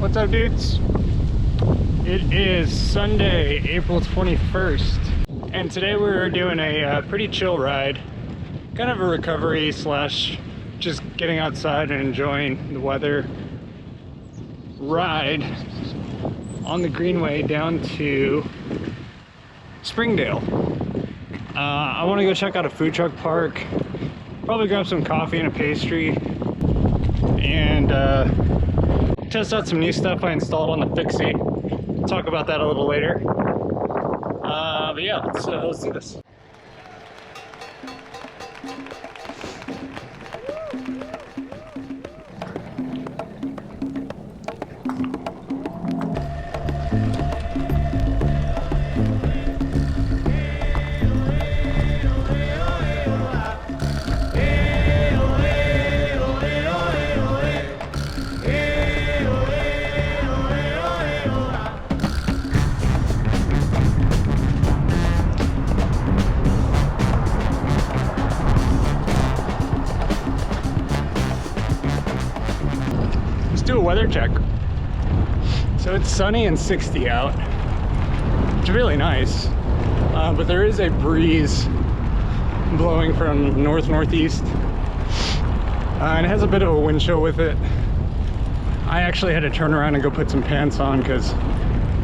What's up, dudes? It is Sunday, April 21st, and today we're doing a pretty chill ride. Kind of a recovery slash just getting outside and enjoying the weather ride on the Greenway down to Springdale. I want to go check out a food truck park, probably grab some coffee and a pastry, and test out some new stuff I installed on the fixie. Talk about that a little later. But yeah, let's do this. Do a weather check. So it's sunny and 60 out, which is really nice, but there is a breeze blowing from northeast, and it has a bit of a wind chill with it. I actually had to turn around and go put some pants on because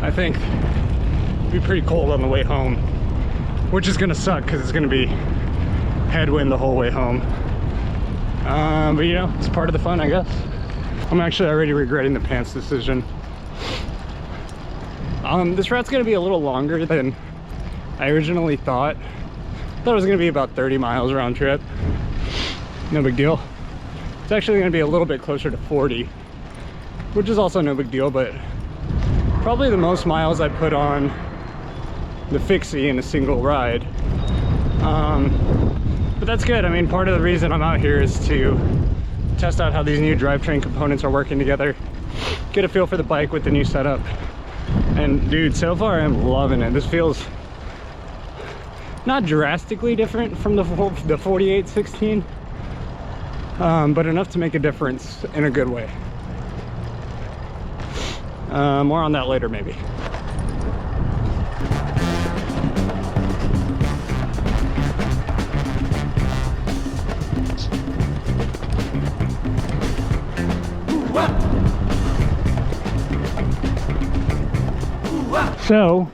I think it'd be pretty cold on the way home, which is gonna suck because it's gonna be headwind the whole way home, but you know, it's part of the fun, I guess. I'm actually already regretting the pants decision. This route's gonna be a little longer than I originally thought. I thought it was gonna be about 30 miles round trip. No big deal. It's actually gonna be a little bit closer to 40, which is also no big deal, but probably the most miles I put on the fixie in a single ride. But that's good. I mean, part of the reason I'm out here is to test out how these new drivetrain components are working together, get a feel for the bike with the new setup. And dude, so far I'm loving it. This feels not drastically different from the 4816, but enough to make a difference in a good way. More on that later, maybe. So,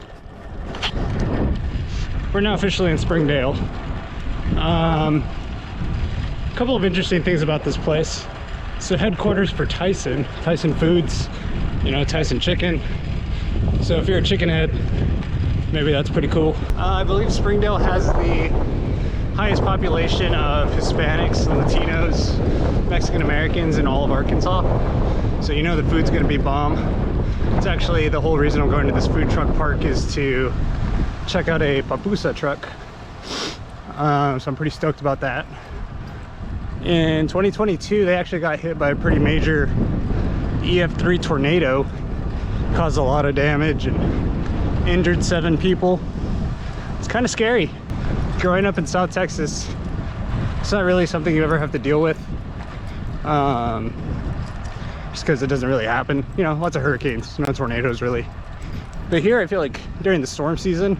we're now officially in Springdale. A couple of interesting things about this place. It's the headquarters for Tyson Foods, you know, Tyson chicken. So if you're a chicken head, maybe that's pretty cool. I believe Springdale has the highest population of Hispanics, Latinos, Mexican Americans in all of Arkansas. So you know the food's gonna be bomb. It's actually the whole reason I'm going to this food truck park is to check out a Pupusa truck. So I'm pretty stoked about that. In 2022, they actually got hit by a pretty major EF3 tornado. Caused a lot of damage and injured 7 people. It's kind of scary. Growing up in South Texas, it's not really something you ever have to deal with. Just because it doesn't really happen, you know, lots of hurricanes, no tornadoes really. But here I feel like during the storm season,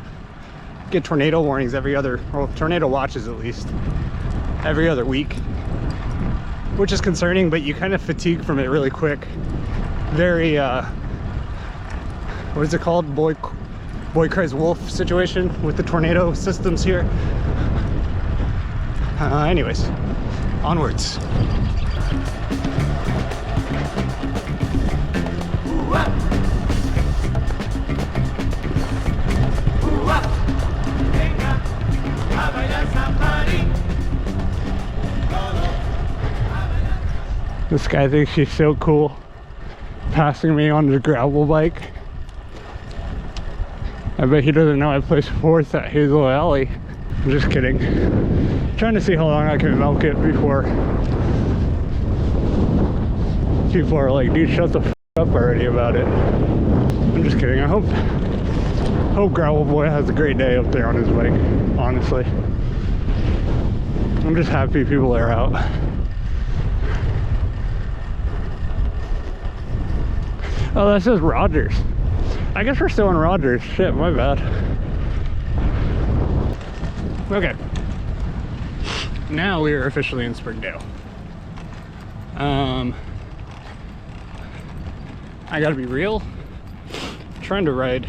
get tornado warnings every other, well, tornado watches at least, every other week, which is concerning, but you kind of fatigue from it really quick. Very, what is it called? Boy cries wolf situation with the tornado systems here. Anyways, onwards. This guy thinks she's so cool, passing me on the gravel bike. I bet he doesn't know I placed 4th at Hazel Alley. I'm just kidding. Trying to see how long I can milk it before people are like, dude, shut the f up already about it. I'm just kidding. I hope Gravel Boy has a great day up there on his bike, honestly. I'm just happy people are out. Oh, that says Rogers. I guess we're still in Rogers. Shit, my bad. Okay. Now we are officially in Springdale. I gotta be real. I'm trying to ride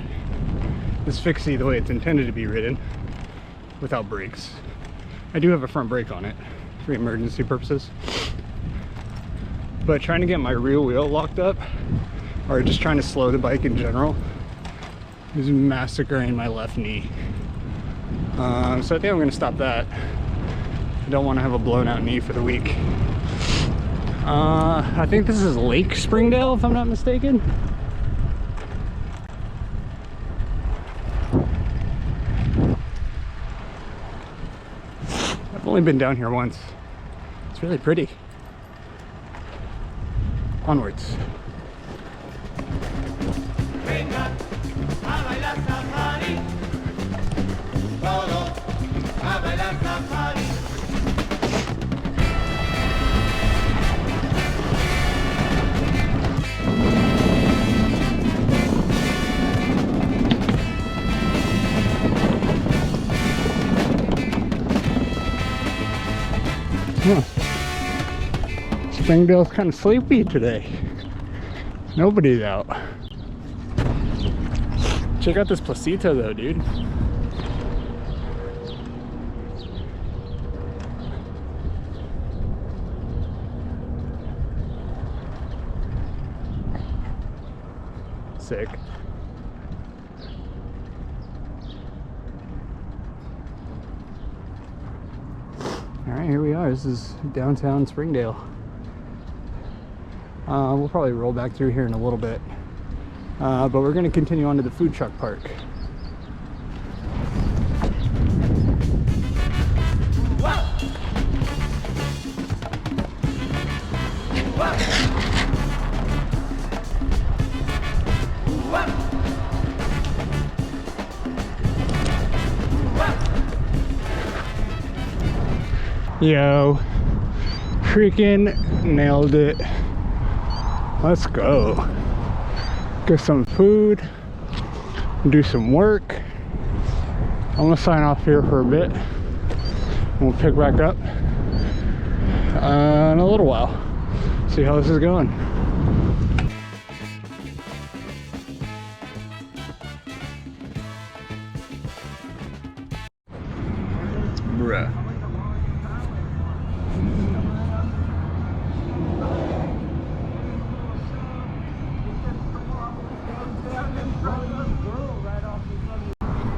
this fixie the way it's intended to be ridden without brakes. I do have a front brake on it for emergency purposes. But trying to get my rear wheel locked up, or just trying to slow the bike in general, is massacring my left knee. So I think I'm gonna stop that. I don't want to have a blown out knee for the week. I think this is Lake Springdale, if I'm not mistaken. I've only been down here once. It's really pretty. Onwards. Huh. Springdale's kind of sleepy today. Nobody's out. Check out this placita though, dude. Sick. Alright, here we are. This is downtown Springdale. We'll probably roll back through here in a little bit. But we're going to continue on to the food truck park. Yo, freaking nailed it. Let's go. Get some food, do some work. I'm gonna sign off here for a bit. We'll pick back up in a little while. See how this is going. Bruh.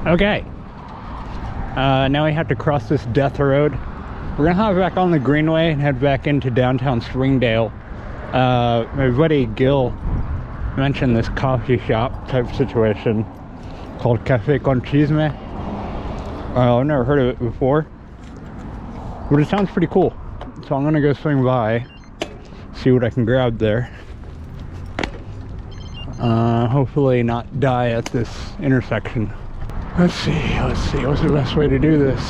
Okay, now we have to cross this death road. We're gonna hop back on the Greenway and head back into downtown Springdale. My buddy Gil mentioned this coffee shop type situation called Café con Chisme. I've never heard of it before, but it sounds pretty cool. So I'm gonna go swing by, see what I can grab there. Hopefully not die at this intersection. Let's see, what's the best way to do this?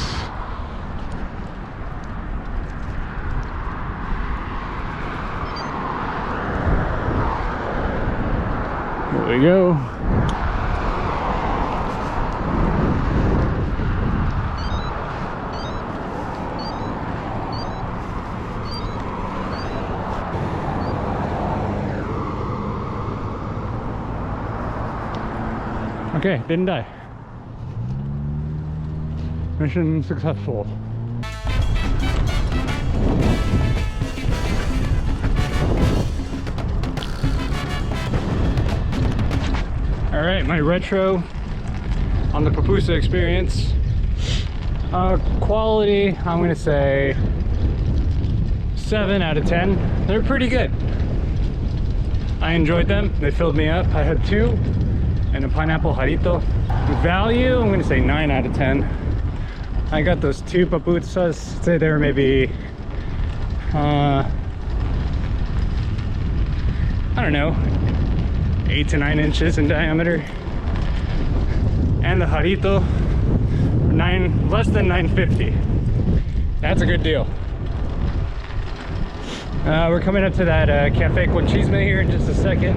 Here we go. Okay, didn't die. Mission successful. All right, my retro on the Pupusa experience. Quality, I'm gonna say 7 out of 10. They're pretty good. I enjoyed them. They filled me up. I had 2 and a pineapple jarrito. Value, I'm gonna say 9 out of 10. I got those 2 pupusas. Say they were maybe, I don't know, 8 to 9 inches in diameter. And the jarrito, less than $9.50. That's a good deal. We're coming up to that Café con Chisme here in just a second.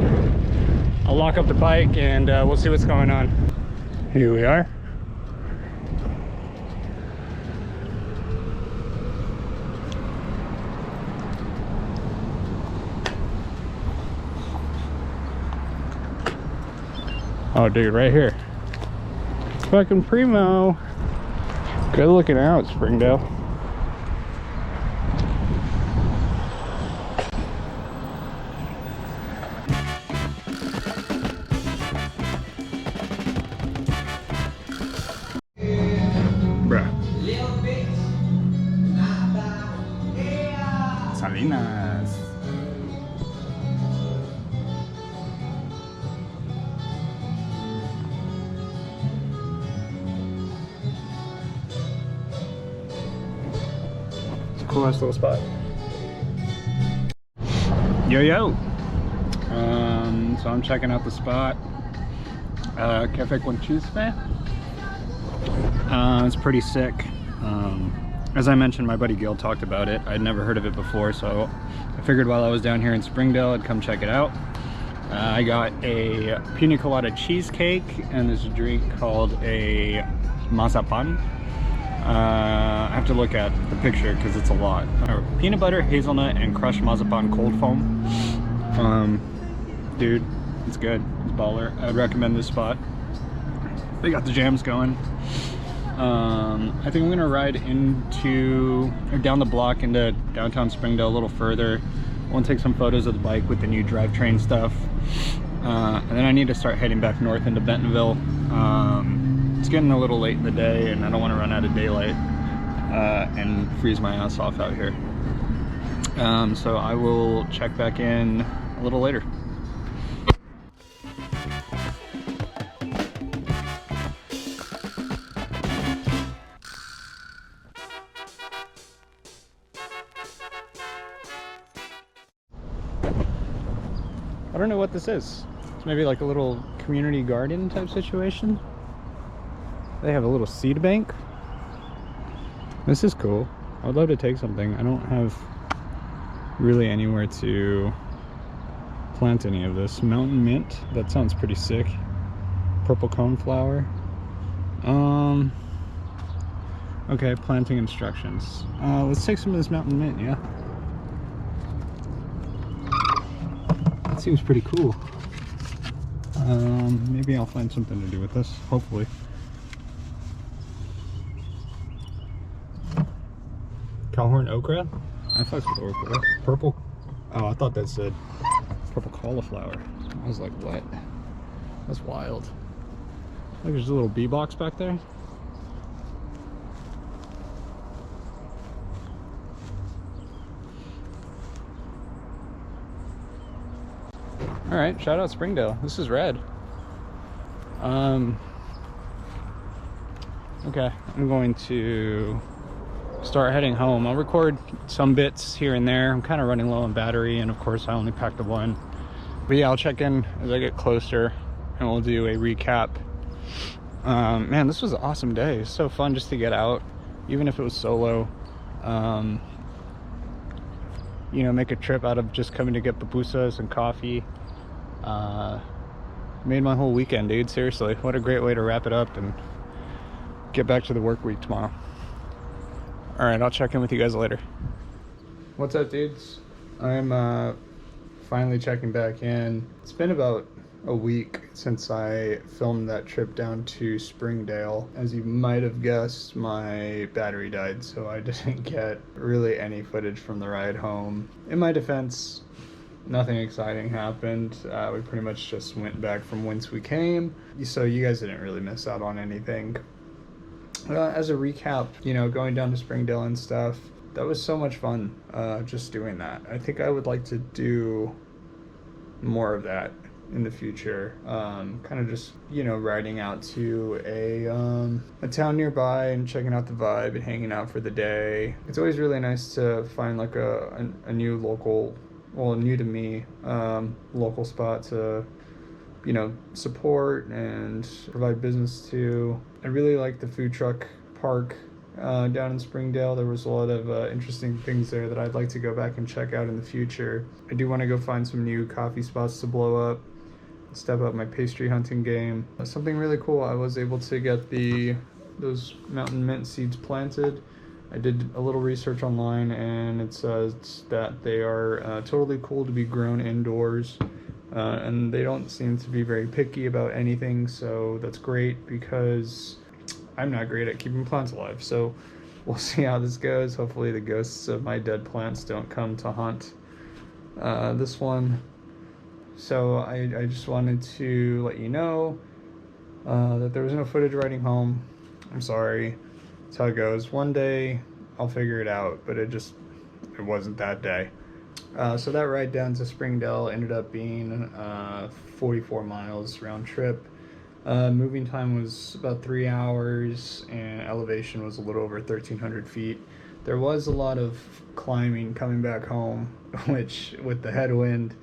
I'll lock up the bike and we'll see what's going on. Here we are. Oh dude, right here. Fucking primo. Good looking out, Springdale. Bruh. Salinas. Cool, nice little spot. Yo yo. So I'm checking out the spot. Café con Chisme. It's pretty sick. As I mentioned, my buddy Gil talked about it. I'd never heard of it before, so I figured while I was down here in Springdale, I'd come check it out. I got a pina colada cheesecake and this drink called a mazapan. I have to look at the picture because it's a lot. Peanut butter, hazelnut, and crushed mazapan cold foam. Dude, it's good. It's baller. I'd recommend this spot. They got the jams going. I think I'm gonna ride into or down the block into downtown Springdale a little further. I want to take some photos of the bike with the new drivetrain stuff. And then I need to start heading back north into Bentonville. It's getting a little late in the day and I don't want to run out of daylight and freeze my ass off out here. So I will check back in a little later. I don't know what this is. It's maybe like a little community garden type situation. They have a little seed bank. This is cool. I would love to take something. I don't have really anywhere to plant any of this. Mountain mint, that sounds pretty sick. Purple coneflower. Okay, planting instructions. Let's take some of this mountain mint, yeah. That seems pretty cool. Maybe I'll find something to do with this, hopefully. Calhorn okra? I fucks with okra. Purple? Oh, I thought that said purple cauliflower. I was like, what? That's wild. Look, there's a little bee box back there. Alright, shout out Springdale. This is red. Okay, I'm going to start heading home. I'll record some bits here and there. I'm kind of running low on battery, and of course I only packed the one. But yeah, I'll check in as I get closer and we'll do a recap. Man, this was an awesome day. It's so fun just to get out, even if it was solo. You know, make a trip out of just coming to get pupusas and coffee. Made my whole weekend, dude. Seriously, what a great way to wrap it up and get back to the work week tomorrow. All right, I'll check in with you guys later. What's up, dudes? I'm finally checking back in. It's been about a week since I filmed that trip down to Springdale. As you might have guessed, my battery died, so I didn't get really any footage from the ride home. In my defense, nothing exciting happened. We pretty much just went back from whence we came, so you guys didn't really miss out on anything. As a recap, you know, going down to Springdale and stuff, that was so much fun, just doing that. I think I would like to do more of that in the future. Kind of just, you know, riding out to a town nearby and checking out the vibe and hanging out for the day. It's always really nice to find like a new local, well, new to me, local spot to, you know, support and provide business to. I really like the food truck park down in Springdale. There was a lot of interesting things there that I'd like to go back and check out in the future. I do want to go find some new coffee spots to blow up, step up my pastry hunting game. Something really cool, I was able to get those mountain mint seeds planted. I did a little research online, and it says that they are totally cool to be grown indoors, and they don't seem to be very picky about anything, so that's great because I'm not great at keeping plants alive. So we'll see how this goes. Hopefully the ghosts of my dead plants don't come to haunt this one. So I just wanted to let you know that there was no footage riding home. I'm sorry. That's how it goes. One day I'll figure it out, but it wasn't that day. So that ride down to Springdale ended up being 44 miles round trip. Moving time was about 3 hours, and elevation was a little over 1,300 feet. There was a lot of climbing coming back home, which with the headwind,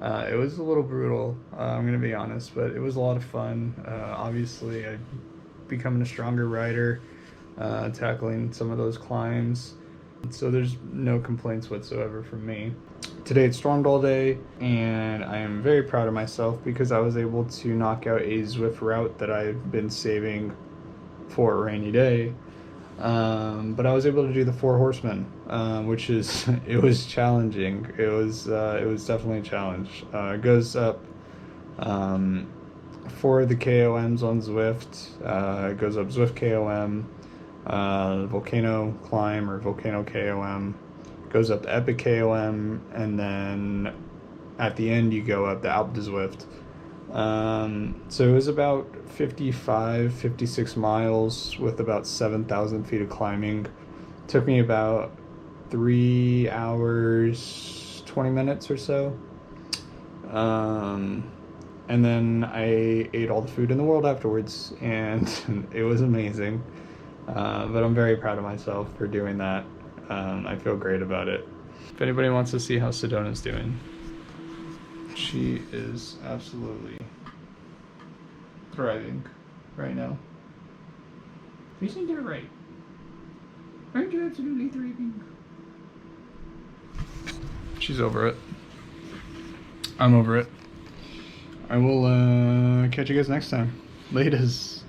it was a little brutal, I'm going to be honest, but it was a lot of fun. Obviously, I'm becoming a stronger rider, tackling some of those climbs. So there's no complaints whatsoever from me. Today it stormed all day, and I am very proud of myself because I was able to knock out a Zwift route that I've been saving for a rainy day. But I was able to do the 4 horsemen, which it was challenging. It was definitely a challenge. It goes up for the KOMs on Zwift. It goes up Zwift KOM, Volcano Climb or Volcano KOM, goes up the Epic KOM, and then at the end you go up the Alpe de Zwift. So it was about 56 miles with about 7,000 feet of climbing. Took me about 3 hours 20 minutes or so. And then I ate all the food in the world afterwards, and it was amazing. But I'm very proud of myself for doing that. I feel great about it. If anybody wants to see how Sedona's doing, she is absolutely thriving right now. Isn't that right? Aren't you absolutely thriving? She's over it. I'm over it. I will catch you guys next time. Laters.